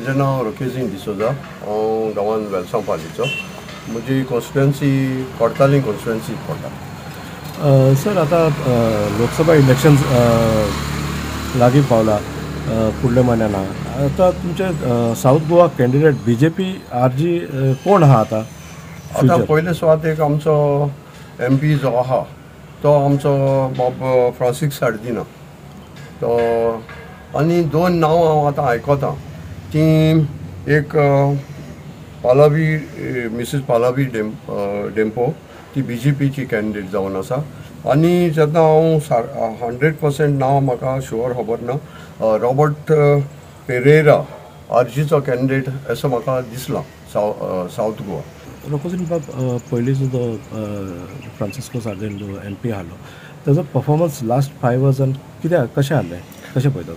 म्हजें नांव रोकेजीन डिसोजा। हांव गांवांत वेलसांव पालीचो। म्हजी कॉन्स्टिट्युएन्सी कोर्तालीं कॉन्स्टिट्युएन्सी पडटा। सर, आता लोकसभा इलेक्शन लागीं पावला फुडल्या म्हयन्यान। आतां तुमचे south Goa candidate BJP RG कोण आहा आतां पयले सुवातेक आमचो MP जो आहा तो आमचो बाब फ्रांसीस सार्दिना तो, आनी दोन नांवां हांव आतां आयकतां ती एक पालावी मिसीस पालावी डेंपो ती BJPची कॅन्डिडेट जावन आसा। आनी जेन्ना हांव 100% नांव म्हाका शुअर खबर ना, रॉबर्ट पेरेरा RGचो कॅन्डिडेट असो म्हाका दिसला साऊथ गोवा। रोकोजीन बाब, पयलीं जो फ्रांसिस्को सार्दिना MP आहालो ताजो परफॉर्मन्स लास्ट 5 इयर्सान कित्याक कशें आहलें, कशें पळयता?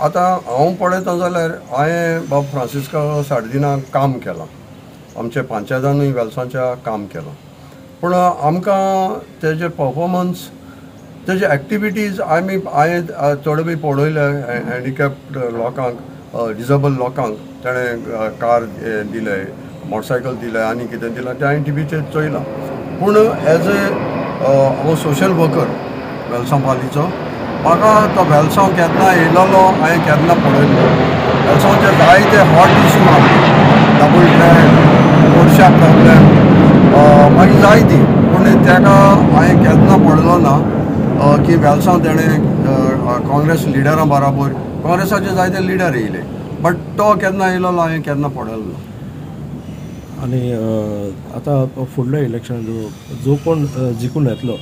आतां हांव पळयता जाल्यार हांवें बाब फ्रांसिस्को सार्दिनाक काम केलां, आमच्या पंचायतानूय वेलसांच्या काम केलां, पूण आमकां तेजे परफॉर्मन्स तेजे एक्टिविटीज हांवें थोडे बी पळयले। हँडिकॅप्ड लोकांक, डिसेबल लोकांक ताणें कार दिले, मोटरसायकल दिले आनी कितें दिलां तें हांवें टीव्हीचेर चोयलां। पूण एज हांव सोशल वर्कर वेलसांव पालीचो, म्हाका तो वेलसांव केन्ना येयलोलो हांवें केन्ना पळयलो। वेलसांवचे जायते हॉट इश्यू आसले, डबल ट्रॅक, कोर्शा प्रॉब्लेम मागीर जायती, पूण ताका हांवें केन्ना पळयलो ना की वेलसांव तेणें काँग्रेस लिडरां बराबर, काँग्रेसाचे जायते लिडर येयले, बट तो केन्ना येयलोलो हांवें केन्ना पळयलो ना। आनी आतां फुडल्या इलेक्शन जो कोण जिखून येतलो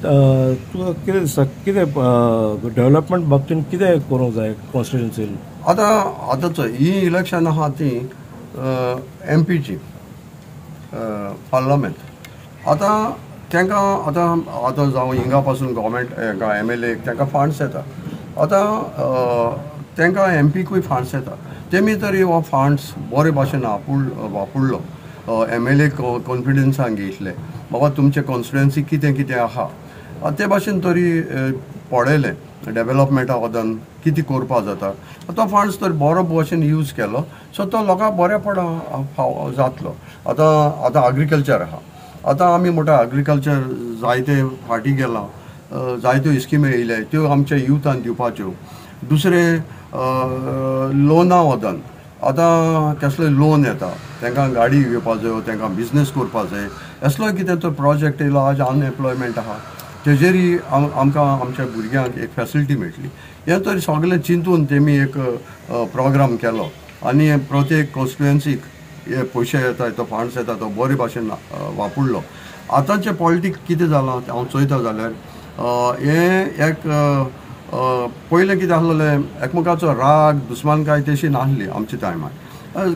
तुका कितें दिसता, कितें डेव्हलपमेंट बाबतींत कितें करूंक जाय कॉन्स्टिट्युएन्सीन? आतांचो ही इलेक्शन आहा ती MPची पार्लमेंट। आतां तांकां आतां जावं हिंगा पासून गव्हर्मेंट MLA तांकां फंड्स येता, आतां तांकां MPकूय फंड्स येता, तेमी तरी हो फंड्स बरे भाशेन वापरलो, MLA कॉन्फिडन्सान घेतले, बाबा तुमचे कॉन्स्टिट्युएन्सी कितें कितें आहा ते भाशेन तरी पळयलें डेव्हलपमेंटा वदान कितें करपा जाता, तो फंड्स तर बरो भाशेन यूज केलो, सो तो लोकांक बऱ्या पडा जातलो। आतां एग्रीकल्चर आहा, आतां आमी म्हणटा एग्रीकल्चर जायते फाटीं गेलां, जायत्यो स्किमी येयल्या त्यो आमच्या युथान दिवपाच्यो। दुसरे लोना वदान आतां कसले लोन येता, तांकां गाडी घेवपा जायो, तांकां बिजनेस करपा जाय, असलोय कितें तो प्रोजेक्ट येयलो, आज अनएम्प्लॉयमेंट आहा तेजेरी आमकां आमच्या भुरग्यांक एक फॅसिलिटी मेळटली। हें तरी सगळें चिंतून तेमी एक प्रोग्राम केलो आनी प्रत्येक कॉन्स्टिट्युएन्सीक हे पयशे येता, तो फंड्स येता तो बरे भाशेन वापरलो। आतांचें पॉलिटीक कितें जालां हांव चोयता जाल्यार हें एक पयलें कितें आसलेलें, एकमेकाचो राग दुस्मानकाय तशी नासली आमच्या टायमार,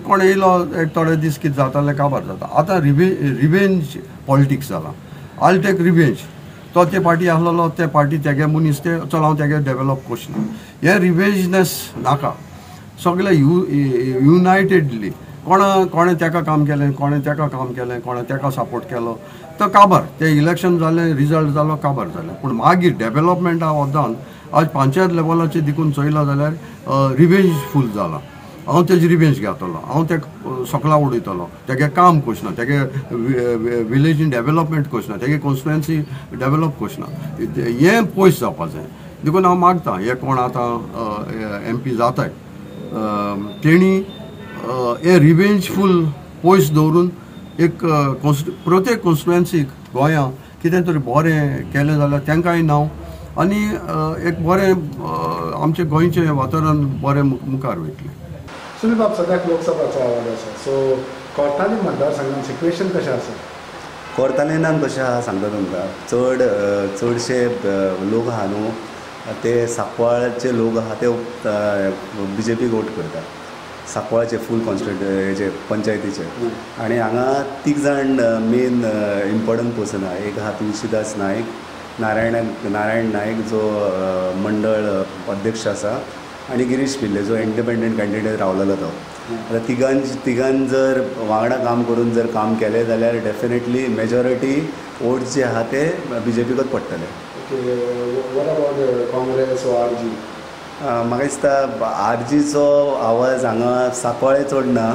कोण येयलो एक थोडे दीस कितें जातालें काबार जाता। आतां रिवेंज पॉलिटिक्स जालां, आल टेक रिवेंज, तो ते पार्टी आसलेलो ते पार्टी तेगे मनीस ते चल हांव तेगे डेव्हलप करचना, हें रिवेंजनेस नाका, सगळे युनायटेडली कोणें ताका काम केलें, कोणें ताका काम केलें, कोणें ताका सपोर्ट केलो, तो काबार ते इलेक्शन जालें, रिजल्ट जालो, काबार जालें। पूण मागीर डेव्हलपमेंटा वदान आज पंचायत लेवलाचेर देखून चोयलां जाल्यार रिवेंजफूल जाला। हांव तेजी रिवेंज घेतलो, हांव तेका सकला उडयतलो, तेगे काम करचना, तेगे विलेजीन डेव्हलपमेंट करचना, तेगे कॉन्स्टिट्युएन्सी डेव्हलप करचना, हें पयस जावपा जाय। देखून हांव मागतां हे कोण आतां MP जाताय तेणी हे रिवेंजफूल पयस दवरून एक प्रत्येक कॉन्स्टिट्युएन्सीक गोंयां कितें तरी बरें केलें जाल्यार तांकांय नांव आनी एक बरें आमचें गोंयचें वातावरण बरें मुखार वयतलें। सुनील बाब, सद्याक लोकसभाचो आवाज आसा, सो कोर्तालीं मतदारसंघान सिच्युएशन कशें आसा? कोर्तालीनान कशें आहा सांगता तुमकां, चडशे लोक आहा न्हू ते सांकवाळचे लोक आहा ते BJPक वोट करता, सांकवाळचे फूल हेचे पंचायतीचे। आनी हांगा 3 जाण मेन इम्पॉर्टंट पर्सन आहा, एक आहा तुळशीदास नायक, नारायण नायक जो मंडळ अध्यक्ष आसा, आनी गिरीश पिल्ले जो इंडिपेंडंट कॅन्डिडेट रावलेलो तो। आतां तिगांन जर वांगडा काम करून जर काम केलें जाल्यार डेफिनेटली मेजॉरिटी वोट्स जे आहा ते BJPकूच पडटले। What about Congress or RG? म्हाका दिसता आरजीचो आवाज हांगा सांकवाळे चड ना,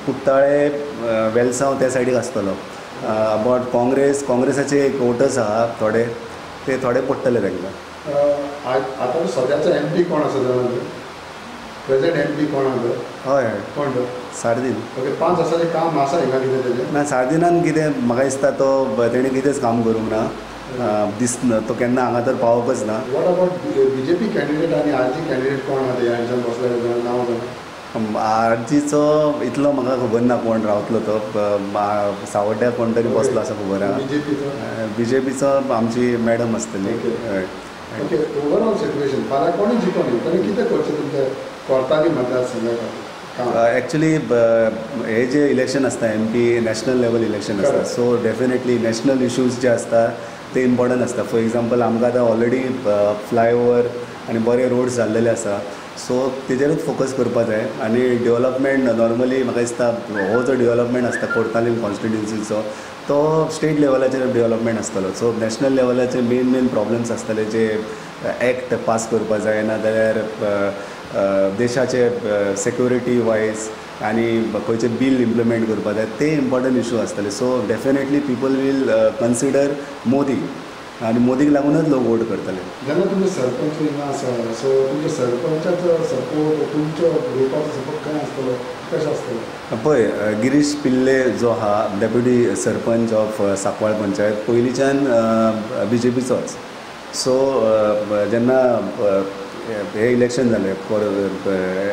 कुट्टाळे वेलसांव त्या सायडीक आसतलो. बट काँग्रेसाचे एक वोटर्स आहा थोडे, ते थोडे पडटले तांकां. आतां सद्याचो MP कोण आसा जाणा, प्रेझेंट MP कोण आसा? हय कोण तो? सार्दीन. ओके, 5 वर्साचें काम आसा हिंगा कितें तेजें? ना, सार्दिनान कितें म्हाका दिसता तो तेणें कितेंच काम करूंक ना, दिसना तो केन्ना हांगा तर पावोकच ना. वॉट अबाउट BJP कॅन्डिडेट आनी RG कॅन्डिडेट कोण आहा ह्या हांच्यान बसले नांव जाणा? आरजीचो इतलो म्हाका खबर ना कोण रावतलो तो, सावड्ड्या कोण तरी बसलो असो खबर आहा. BJPचो आमची मॅडम आसतली. ओके, ओवरऑल सिच्युएशन फाल्यां कोणी जिखून येता आनी कितें करचें तुमच्या कोर्टानी मतदारसंघाक? एक्चुली हे जे इलेक्शन आसता MP नॅशनल लेवल इलेक्शन आसता, सो डेफिनेटली नॅशनल इश्यूज जे आसता ते इम्पॉर्टंट आसता. फॉर एग्जाम्पल आमकां आतां ऑलरेडी फ्लायओवर आनी बरे रोड्स जाल्लेले आसा, सो तेजेरूच फोकस करपा जाय. आनी डेवलपमेंट नॉर्मली म्हाका दिसता हो जो डेवलपमेंट आसता कोर्तालीम कॉन्स्टिट्युन्सीचो तो स्टेट लेवलाचेर डेवलपमेंट आसतलो. सो नॅशनल लेवलाचे मेन प्रॉब्लम्स आसतले जे एक्ट पास करपा जाय, ना जाल्यार देशाचे सेक्युरिटी वायज आनी खंयचे बील इम्प्लिमेंट करपा जाय, ते इम्पॉर्टंट इशू आसतले. So definitely people will consider Modi, आनी मोदीक लागूनच लोक वोट करतले. जेन्ना तुमी सरपंच हिंगा आसा, सो तुमच्या सरपंचाचो सपोर्ट, तुमच्या ग्रुपाचो सपोर्ट काय आसतलो, कशें आसतलो? पळय, गिरीश पिल्ले जो आहा डेप्युटी सरपंच ऑफ सांकवाळ पंचायत पयलींच्यान BJPचोच. सो जेन्ना हे इलेक्शन जालें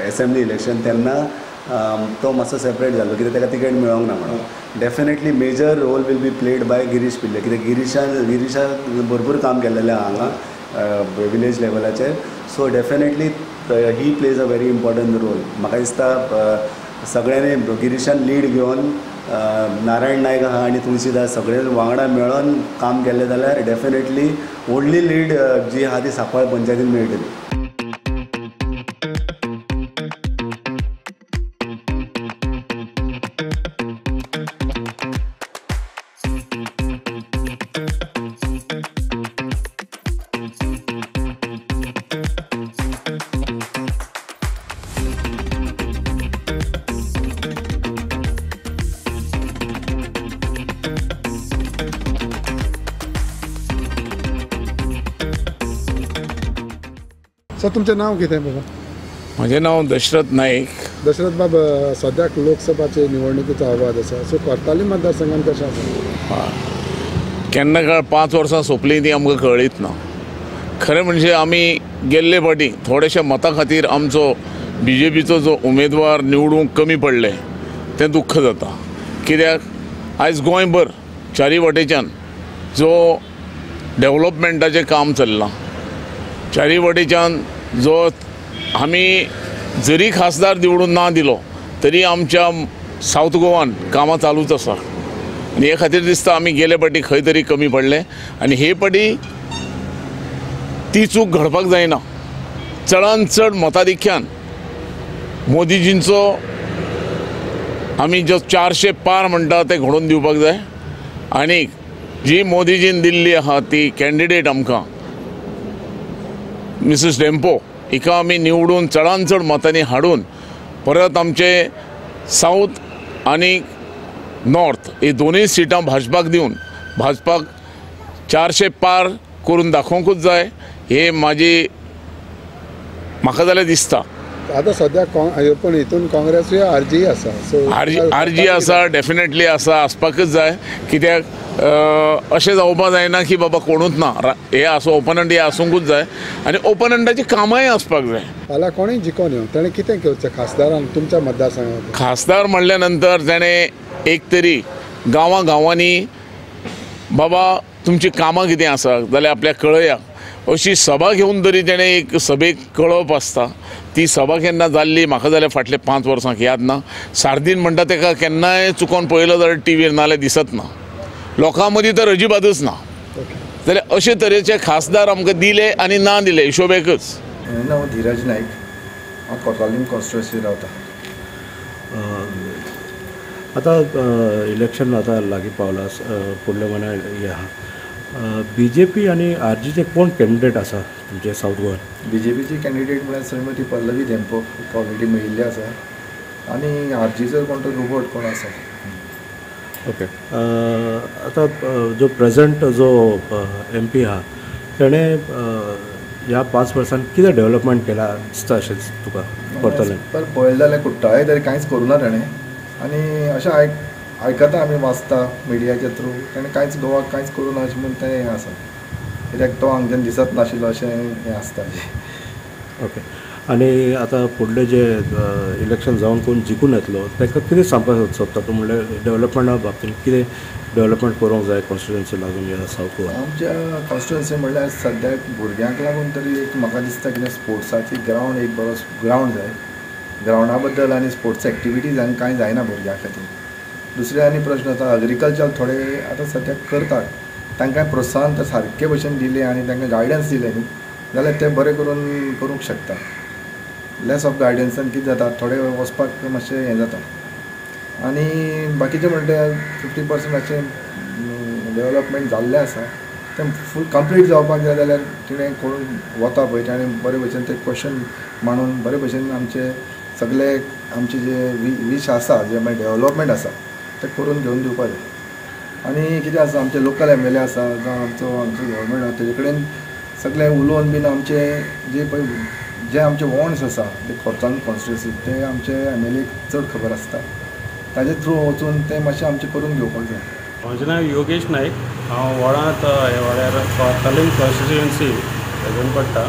एसेंब्ली इलेक्शन, तेन्ना तो मातसो सेपरेट जालो कित्याक ताका तिकेट मेळोंक ना म्हणून. Definitely major role will be played by Girish Pillai, कित्याक गिरीशान भरपूर काम केल्लेलें हांगा विलेज लेवलाचेर. So definitely he plays a very important role. म्हाका दिसता सगळ्यांनी गिरीशान लीड घेवन नारायण नायक आहा आनी तुळशीदास सगळे वांगडा मेळोन काम केलें जाल्यार डेफिनेटली व्हडली लीड जी आहा ती सांकवाळ पंचायतीन मेळटली. सर तुमचें नांव कितें बाबा? म्हजें नांव दशरथ नाईक. दशरथ बाब, सद्याक लोकसभाचे निवडणुकीचो आवाज आसा, सो कोर्तालीम मतदारसंघान कशें आसा? केन्ना काळ 5 वर्सां सोंपलीं ती आमकां कळीत ना. खरें म्हणजे आमी गेल्ले फाटी थोडेशे मता खातीर आमचो BJPचो जो उमेदवार निवडूंक कमी पडले तें दुख्ख जाता. कित्याक आयज गोंयभर चारी वटेच्यान जो डेवलॉपमेंटाचें काम चल्लां, चारी वटेच्यान जो आमी जरी खासदार निवडून ना दिलो तरी आमच्या सावथ गोवान कामां चालूच आसा. आनी हे खातीर दिसता आमी गेले फाटी खंय तरी कमी पडले आनी हे फाटी ती चूक घडपाक जायना. चडांत चड मताधिक्यान मोदीजींचो आमी जो 400 पार म्हणटा ते घडोवन दिवपाक जाय. आनी जी मोदीजीन दिल्ली आहा ती कॅन्डिडेट आमकां मिसेस डेम्पो, हिका आमी निवडून चडांत चड मतांनी हाडून परत आमचे सावथ आनी नॉर्थ ही दोनूय सिटां भाजपाक दिवन भाजपाक 400 पार करून दाखोवंकूच जाय. हे म्हाका जाल्यार दिसता. आतां सद्याक पण हितून काँग्रेसूय RG आसा, सो RG आसा, डेफिनेटली आसपाकच जाय. कित्याक अशें जावपा जायना की बाबा कोणूच ना, हे आसूं ओपनंट हे आसूंकूच जाय आनी ओपनंटाची कामांय आसपाक जाय. फाल्यां कोणूय जिखून येवं ताणें कितें घेवचें खासदारान तुमच्या मतदारसंघांत? खासदार म्हणल्या नंतर ताणें एक तरी गांवांनी बाबा तुमची कामां कितें आसा जाल्यार आपल्याक कळया अशी सभा घेवन तरी ताणें एक सभेक कळप आसता. ती सभा केन्ना जाल्ली म्हाका जाल्यार फाटले 5 वर्सांक याद ना. सार्दीन म्हणटा ताका केन्नाय चुकोवन पळयलो जाल्यार टीव्हीर नाल्यार दिसत ना, लोकां मदीं तर अजिबातूच ना. जाल्यार अशे तरेचे खासदार आमकां दिले आनी ना दिले हिशोबेकच. म्हजें नांव धीरज नायक, हांव कोर्तालीम कॉन्स्टिट्युएंसी रावता. आतां इलेक्शन आतां लागीं पावलां, फुडल्या म्हयन्याक हें आहा. BJP आणि RGचे कोण कॅन्डिडेट आसा तुमचे साऊथ गोवान? BJPची कॅन्डिडेट म्हळ्यार श्रीमती पल्लवी धेंपो ऑलरेडी मेळिल्ली आसा आनी RGचो कोण तो रोबोट कोण आसा. ओके. आता जो प्रेझेंट जो MP आहा तेणें ह्या 5 वर्सांत कितें डेव्हलपमेंट केला दिसता अशें तुका करतलें? पर पळयलें जाल्यार कुट्टाळे तरी कांयच करूना ताणें आनी अशें आयकता आमी वाचता मिडियाच्या थ्रू ताणें कांयच गोवाक कांयच करूना अशें म्हणून तें हें आसा कित्याक तो हांगच्यान दिसत नाशिल्लो अशें हें आसता. ओके. आनी आतां फुडलें जे इलेक्शन जावन कोण जिखून येतलो ताका कितें सांगपाक सोदता तूं? म्हणल्यार डेव्हलपमेंटा बाबतींत कितें डेव्हलपमेंट करूंक जाय कॉन्स्टिट्युएन्सी लागून ह्या साऊथ गोवा? आमच्या कॉन्स्टिट्युएन्सी म्हणल्यार सद्याक भुरग्यांक लागून तरी एक म्हाका दिसता की स्पोर्ट्साची ग्रावंड एक बरो ग्रावंड जाय. ग्रावंडा बद्दल आनी स्पोर्ट्स एक्टिविटीज आनी कांय जायना भुरग्यां खातीर. दुसरे आनी प्रश्न आतां एग्रीकल्चर थोडे आतां सद्याक करतात तांकां प्रोत्साहन तर सारके भशेन दिलें आनी तांकां गायडन्स दिलें न्ही जाल्यार ते बरें करून करूंक शकता. लेस ऑफ गायडन्सान कितें जाता थोडे वचपाक मातशें हें जाता आनी बाकीचें म्हणटा 50% अशें डेव्हलपमेंट जाल्लें आसा तें फूल कंप्लीट जावपाक जाय जाल्यार तिणें कोण वता पळय ताणें बरे भशेन ते क्वेश्चन मांडून बरे भशेन आमचे सगळे आमचे जे वीश आसा जे मागीर डेव्हलपमेंट आसा ते करून घेवन दिवपाक जाय. आनी कितें आसा आमचे लोकल MLA आसा जावं आमचो गव्हर्मेंट आसा तेजे कडेन सगळें उलोवन बीन आमचे जे पळय जे आमचे वॉन्ड्स आसा ते खोर्सांन कॉन्स्टिट्युएन्सी ते आमचे MLA चड खबर आसता ताजे थ्रू वचून ते मातशें आमचे करून घेवपाक जाय. म्हजें नांव योगेश नायक. हांव वडांत ह्या वाड्यार कोर्तालीम कॉन्स्टिट्युएन्सी हेजून पडटा.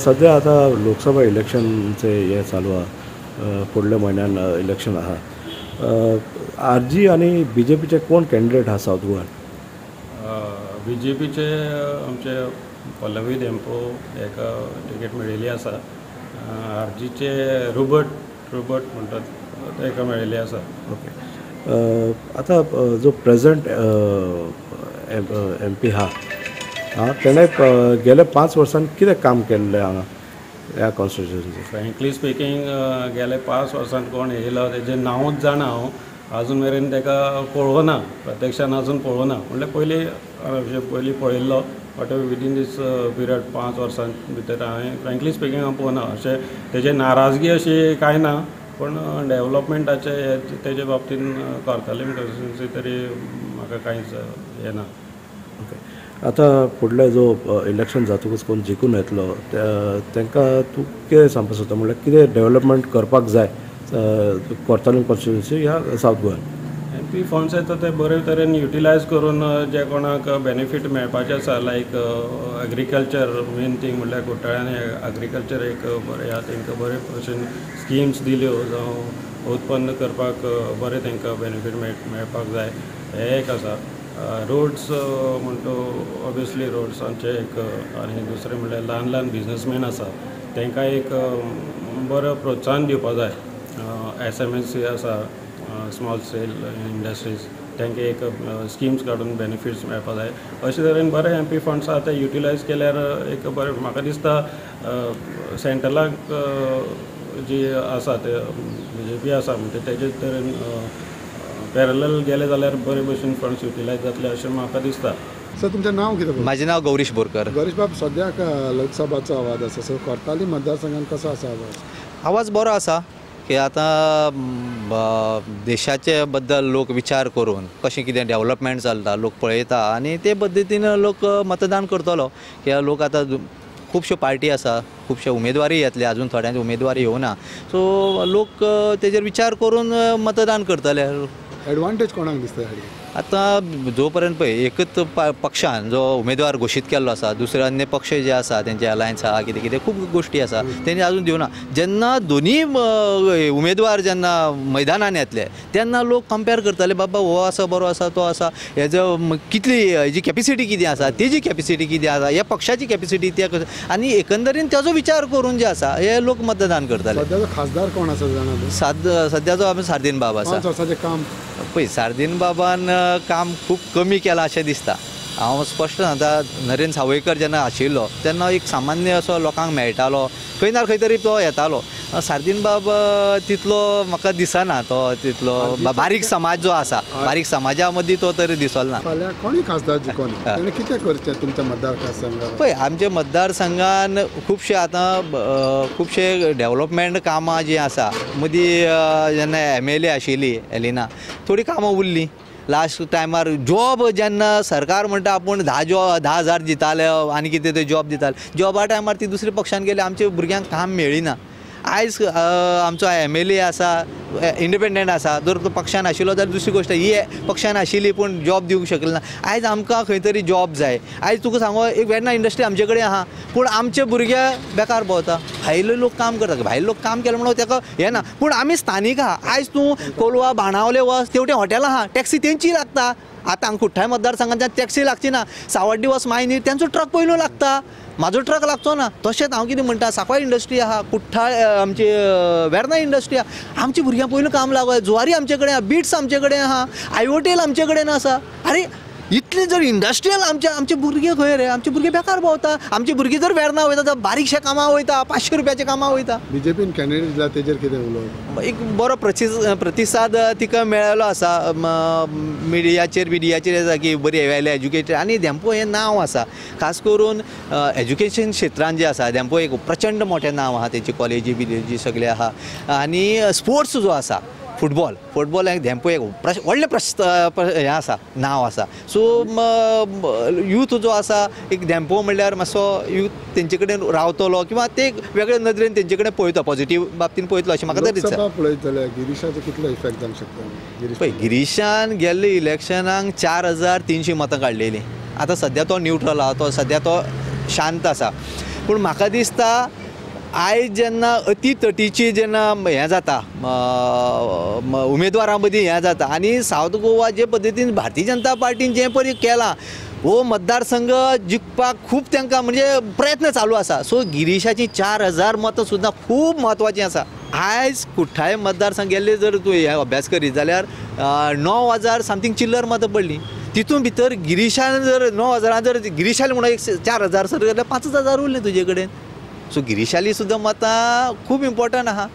सद्या आतां लोकसभा इलेक्शनचे हे चालू आहा, फुडल्या म्हयन्यान इलेक्शन आहा. RG आनी BJPचे कोण कॅन्डिडेट आहा साऊथ गोवान? BJPचे आमचे पल्लवी धेंपो हेका टिकेट मेळिल्ली आसा. RGचे रोबर्ट म्हणटात तेका मेळिल्ली आसा. ओके. आतां जो प्रेझेंट MP आहा तेणें गेल्या 5 वर्सांत कितें काम केल्लें हांगा ह्या कॉन्स्टिट्युएन्सीचेर? फ्रँकली स्पिकींग गेले 5 वर्सांत कोण येयलो तेजें नांवूच जाणा हांव. आजून मेरेन ताका पळोवना, प्रत्यक्षान आजून पळोवना. म्हणल्यार पयलीं पळयल्लो बट विदीन दीस पिरियड 5 वर्सां भितर हांवें फ्रँकली स्पिकींग हांव पळोवना. अशें तेजे नाराजगी अशी कांय ना पण डेव्हलपमेंटाचे तेजे बाबतीन कोर्तालीम कॉन्स्टिट्युएन्सी तरी म्हाका कांयच हें ना. ओके. आतां फुडले जो इलेक्शन जातकच कोण जिखून येतलो तांकां तूं कितें सांगपाक सोदता? म्हणल्यार कितें डेव्हलपमेंट करपाक जाय कोर्तालीम कॉन्स्टिट्युएन्सी ह्या साऊथ गोवान? MP फंड्स येता ते बरे तरेन युटिलायज करून जे कोणाक बेनिफीट मेळपाचें आसा लायक एग्रीकल्चर मेन थींग म्हणल्यार कुट्टाळ्यांनी एग्रीकल्चर एक बरें ह्या तांकां बरे भशेन स्किम्स दिल्यो जावं उत्पन्न करपाक बरें तांकां बेनिफीट मेळपाक जाय हें एक आसा. रोड्स म्हणटो ऑब्वियसली रोड्सांचे एक आनी दुसरें म्हणल्यार ल्हान ल्हान बिजनसमॅन आसा तांकां एक बरो प्रोत्साहन दिवपा जाय. SMSC आसा स्मॉल स्केल इंडस्ट्रीज तांकां एक स्किम्स काडून बेनिफिट्स मेळपा जाय. अशे तरेन बरे MP फंड्स आसा ते युटिलायज केल्यार एक बरें म्हाका दिसता. सेंट्रलाक जी आसा ते BJP आसा म्हणजे तेजे तरेन पॅरलल गेले जाल्यार बरे भशेन फंड्स युटिलायज जातले अशें म्हाका दिसता. सर तुमचें नांव कितें? म्हाजें नांव गौरीश बोरकर. गौरीश बाब, सद्याक लोकसभाचो आवाज आसा सो कोर्तालीम मतदारसंघात कसो आसा आवाज? आवाज बरो आसा की आतां देशाचे बद्दल लोक विचार करून कशें कितें डेव्हलपमेंट चलता लोक पळयता आनी ते पद्दतीन लोक मतदान करतलो. कित्याक लोक आतां खुबश्यो पार्टी आसा, खुबशे उमेदवारी येतले, अजून थोड्यांचे उमेदवारी येवना. सो लोक तेजेर विचार करून मतदान करतले. एडवांटेज कोणाक दिसता? आतां जो पर्यंत पळय एकच पक्षान जो उमेदवार घोशीत केल्लो आसा, दुसरे अन्य पक्ष जे आसा तेंचे अलायन्स आहा कितें कितें खूब गोश्टी आसा तेणी आजून दिवना. जेन्ना दोनी उमेदवार जेन्ना मैदानान येतले तेन्ना लोक कंपेर करतले बाबा हो आसा बरो आसा तो आसा, हेजो कितली हेजी कॅपिसिटी कितें आसा, तेजी कॅपिसिटी कितें आसा, ह्या पक्षाची कॅपिसिटी ते आनी एकंदरीन तेजो विचार करून जे आसा हे लोक मतदान करतले. सद्याचो खासदार कोण आसा जाणा? सद्याचो आमी सार्दीन बाब आसा. पळय सार्दीन बाबान काम खूब कमी केलां अशें दिसता. हांव स्पश्ट सांगता, नरेंद्र सावयकर जेन्ना आशिल्लो तेन्ना एक सामान्य असो लोकांक मेळटालो, खंय ना खंय तरी तो येतालो. सार्दीन बाब तितलो म्हाका दिसना, तो तितलो बारीक समाज जो आसा, बारीक समाजा मदीं तो तरी दिसलो ना. फाल्यां कोणी खासदार जिखोन तेणें कितें करचें तुमच्या मतदारसंघात? पळय, आमच्या मतदारसंघान खुबशे आतां खुबशे डेव्हलपमेंट कामां जीं आसा, मदीं जेन्ना MLA आशिल्ली एलिना, थोडी कामां उरलीं. लास्ट टायमार जॉब जेन्ना सरकार म्हणटा आपूण 10,000 दिताले आनी कितें ते जॉब दिताले, जॉबा टायमार ती दुसऱ्या पक्षान गेले, आमच्या भुरग्यांक काम मेळिना. आयज आमचो MLA आसा, इंडिपेंडंट आसा, जर तो पक्षान आशिल्लो जाल्यार दुसरी गोश्ट, ही पक्षान आशिल्ली पूण जॉब दिवंक शकली ना. आयज आमकां खंय तरी जॉब जाय. आयज तुका सांगो, एक वेर्ना इंडस्ट्री आमचे कडेन आहा, पूण आमचे भुरगे बेकार भोंवता. भायले लोक काम करता, भायले लोक काम केलें म्हणून ताका हें ना, पूण आमी स्थानीक आहा. आयज तूं कोलवा, बाणावले वच, तेवटें हॉटेलां आहा, टॅक्सी तेंची लागता. आतां कुठ्ठाय मतदारसंघांत टॅक्सी लागची ना. सावड्डी वच, मायनी, तेंचो ट्रक पयलो लागता, म्हाजो ट्रक लागचो ना. तशेंच हांव कितें म्हणटा, सांकवाळ इंडस्ट्री आहा, कुठ्ठाळ आमची वेर्ना इंडस्ट्री आहा, आमची भुरग्यां पयलीं काम लागोय. जुवारी आमचे कडेन आहा, बिट्स आमचे कडेन आहा, आयओटेल आमचे कडेन आसा. अरे इतले जर इंडस्ट्रियल आमचे भुरगे खंय रे? आमचे भुरगे बेकार भोंवता. आमचे भुरगे जर वेर्ना वयता तर बारीकशे कामां वयता, 500 रुपयाचे कामां वयता. BJPन कॅन्डिडेट दिला तेजेर कितें उलोवप? एक बरो प्रतिसाद तिका मेळ्ळो आसा. मिडियाचेर आसा की बरी वेल एज्युकेटेड, आनी धेंपो हें नांव आसा. खास करून एज्युकेशन क्षेत्रांत जें आसा, धेंपो एक प्रचंड मोठें नांव आहा, तेची कॉलेजी बिलेजी सगळे आहा. आनी स्पोर्ट्स जो आसा, फुटबॉल धेंपो एक व्हडलें हें आसा, नांव आसा. सो यूथ जो आसा, एक धेंपो म्हणल्यार मातसो यूथ तेंचे कडेन रावतलो, किंवा ते वेगळे नदरेन तेंचे कडेन पळयता, पॉझिटीव बाबतीन पळयतलो अशें म्हाका तरी दिसता. पळयत जाल्यार गिरीशाचो कितलो इफेक्ट जावंक शकता? पळय, गिरीशान गेल्ले इलेक्शनाक 4,300 मतां काडलेलीं. आतां सद्या तो न्यूट्रल आहा, सद्या तो शांत आसा. पूण म्हाका दिसता आयज जेन्ना अती तटीची जेन्ना हें जाता, उमेदवारां मदीं हें जाता, आनी सावथ गोवा जे पद्दतीन भारतीय जनता पार्टीन जें परी केलां, हो मतदारसंघ जिखपाक खूब तांकां म्हणजे प्रयत्न चालू आसा. सो गिरीशाची 4,000 मतां सुद्दां खूब म्हत्वाचीं आसा. आयज कुठ्ठाय मतदारसंघ गेल्ले जर तूं हे अभ्यास करीत जाल्यार 9,000 समथींग चिल्लर मतां पडलीं. तितून भितर गिरीशान जर 9,000 जर गिरीशाली म्हणून एक 4,000 सर जाल्यार 5,000 उरले तुजे कडेन. सो गिरीशाली सुद्दां मतां खूब इम्पॉर्टंट आहा.